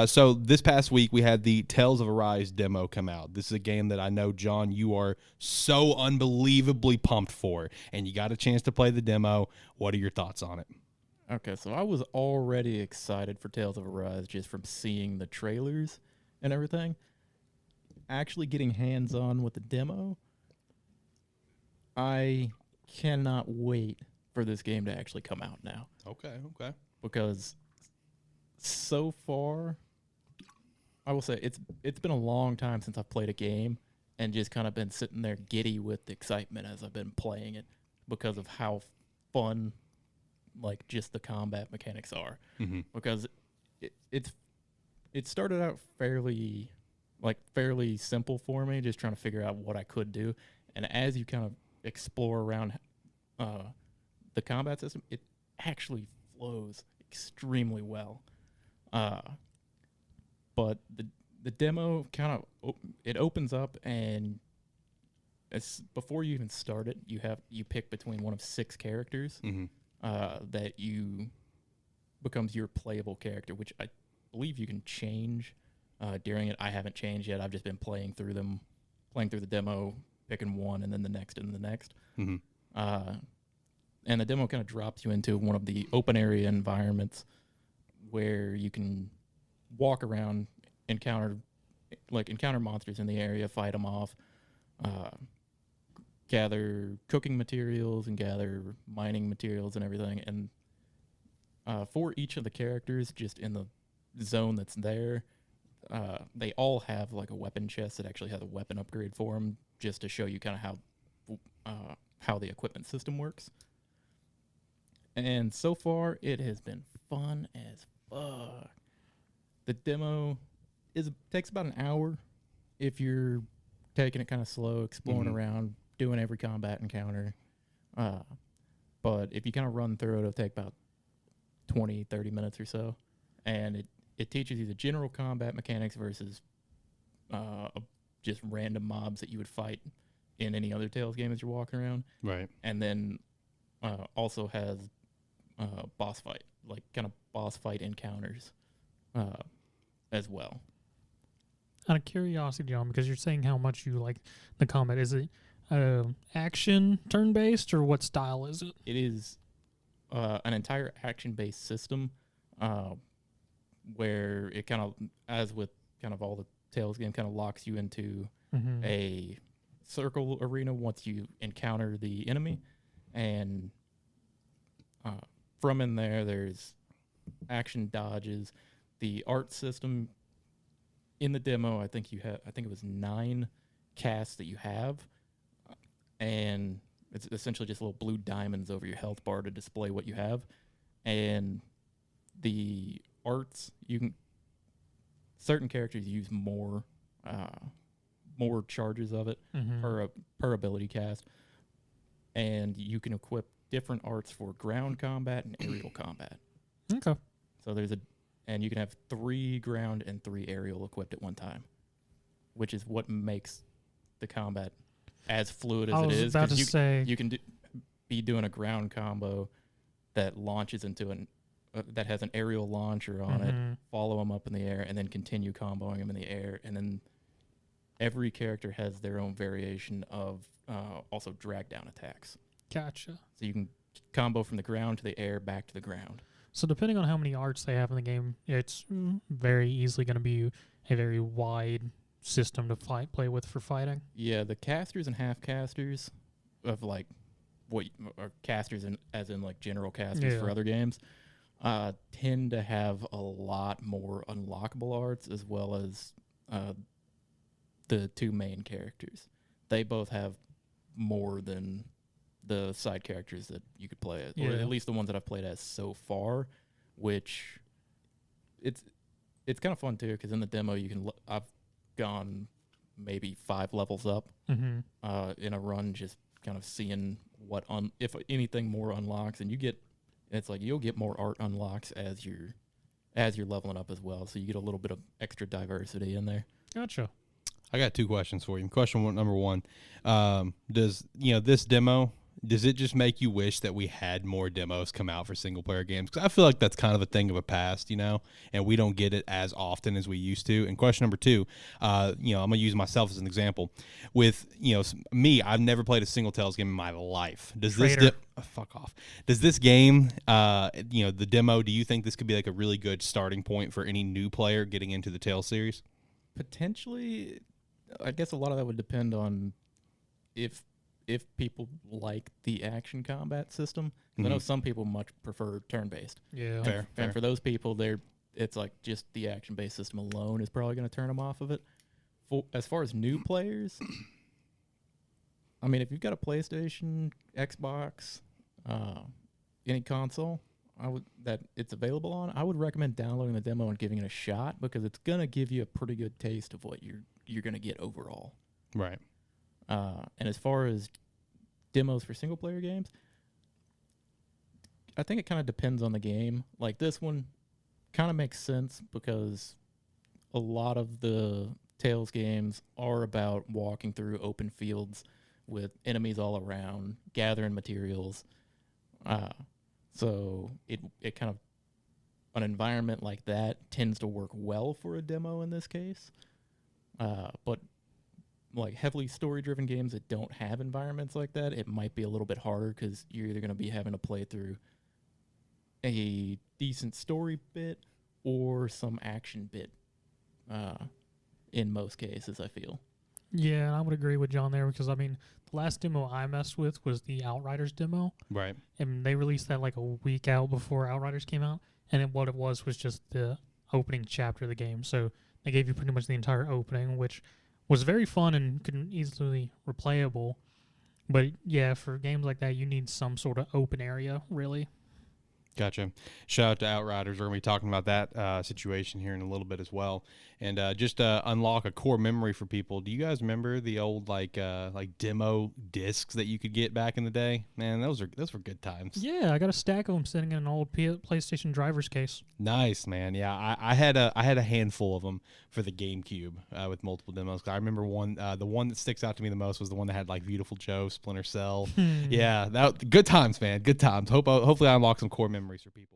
So this past week we had the Tales of Arise demo come out. This is a game that I know, John, you are so unbelievably pumped for, and you got a chance to play the demo. What are your thoughts on it? Okay, so I was already excited for Tales of Arise just from seeing the trailers and everything. Actually getting hands-on with the demo, I cannot wait for this game to actually come out now. Okay. Because so far, I will say it's been a long time since I've played a game and just kind of been sitting there giddy with excitement as I've been playing it because of how fun, like, just the combat mechanics are. Mm-hmm. Because it started out fairly simple for me, just trying to figure out what I could do. And as you kind of explore around the combat system, it actually flows extremely well. But the demo kind of it opens up, and before you even start it, you pick between one of 6 characters that becomes your playable character, which I believe you can change during it. I haven't changed yet. I've just been playing through the demo, picking one and then the next and the next. Mm-hmm. And the demo kind of drops you into one of the open area environments where you can walk around, encounter monsters in the area, fight them off, gather cooking materials and gather mining materials and everything. And for each of the characters, just in the zone that's there, they all have like a weapon chest that actually has a weapon upgrade for them, just to show you kind of how the equipment system works. And so far, it has been fun as fuck. The demo takes about an hour if you're taking it kind of slow, exploring around, doing every combat encounter. But if you kind of run through it, it'll take about 20, 30 minutes or so. And it teaches you the general combat mechanics versus just random mobs that you would fight in any other Tales game as you're walking around. Right. And then also has boss fight encounters as well. Out of curiosity, John, because you're saying how much you like the combat, is it action turn-based, or what style is it? It is an entire action-based system where it kind of, as with kind of all the Tales game, kind of locks you into a circle arena once you encounter the enemy. And from in there's action dodges. The art system in the demo, I think it was 9 casts that you have, and it's essentially just little blue diamonds over your health bar to display what you have. And the arts, certain characters use more charges of it per ability cast, and you can equip different arts for ground combat and aerial combat. Okay. So and you can have 3 ground and 3 aerial equipped at one time, which is what makes the combat as fluid as it is. About to say, you can be doing a ground combo that launches into that has an aerial launcher on it, follow them up in the air, and then continue comboing them in the air. And then every character has their own variation of also drag down attacks. Gotcha. So you can combo from the ground to the air, back to the ground. So depending on how many arts they have in the game, it's very easily going to be a very wide system to play with for fighting. Yeah, the casters and half casters of like what are casters as in like general casters for other games tend to have a lot more unlockable arts, as well as the 2 main characters. They both have more than the side characters that you could play as, or at least the ones that I've played as so far, which it's kind of fun too, because in the demo I've gone maybe 5 levels up in a run, just kind of seeing if anything more unlocks, and you'll get more art unlocks as you're leveling up as well, so you get a little bit of extra diversity in there. Gotcha. I got 2 questions for you. Question number 1, does this demo does it just make you wish that we had more demos come out for single player games? Because I feel like that's kind of a thing of a past, you know, and we don't get it as often as we used to. And question number 2, you know, I'm gonna use myself as an example. With, you know, me, I've never played a single Tales game in my life. Does this fuck off? Does this game, you know, the demo? Do you think this could be like a really good starting point for any new player getting into the Tales series? Potentially, I guess a lot of that would depend on if people like the action combat system. I know some people much prefer turn-based. Yeah. Fair. And for those people, it's like just the action-based system alone is probably going to turn them off of it. As far as new players, I mean, if you've got a PlayStation, Xbox, any console that it's available on, I would recommend downloading the demo and giving it a shot, because it's going to give you a pretty good taste of what you're going to get overall. Right. And as far as demos for single player games, I think it kind of depends on the game. Like this one kind of makes sense because a lot of the Tales games are about walking through open fields with enemies all around, gathering materials. So it kind of, an environment like that tends to work well for a demo in this case. But like heavily story-driven games that don't have environments like that, it might be a little bit harder because you're either going to be having to play through a decent story bit or some action bit in most cases, I feel. Yeah, I would agree with John there, because, I mean, the last demo I messed with was the Outriders demo. Right. And they released that like a week out before Outriders came out. And what it was just the opening chapter of the game. So they gave you pretty much the entire opening, which was very fun and could easily replayable. But yeah, for games like that, you need some sort of open area, really. Gotcha. Shout out to Outriders. We're going to be talking about that situation here in a little bit as well. And just unlock a core memory for people. Do you guys remember the old like demo discs that you could get back in the day? Man, those were good times. Yeah, I got a stack of them sitting in an old PlayStation driver's case. Nice, man. Yeah, I had a handful of them for the GameCube with multiple demos. I remember the one that sticks out to me the most was the one that had like Beautiful Joe, Splinter Cell. Yeah, good times, man. Good times. Hopefully I unlock some core memories for people.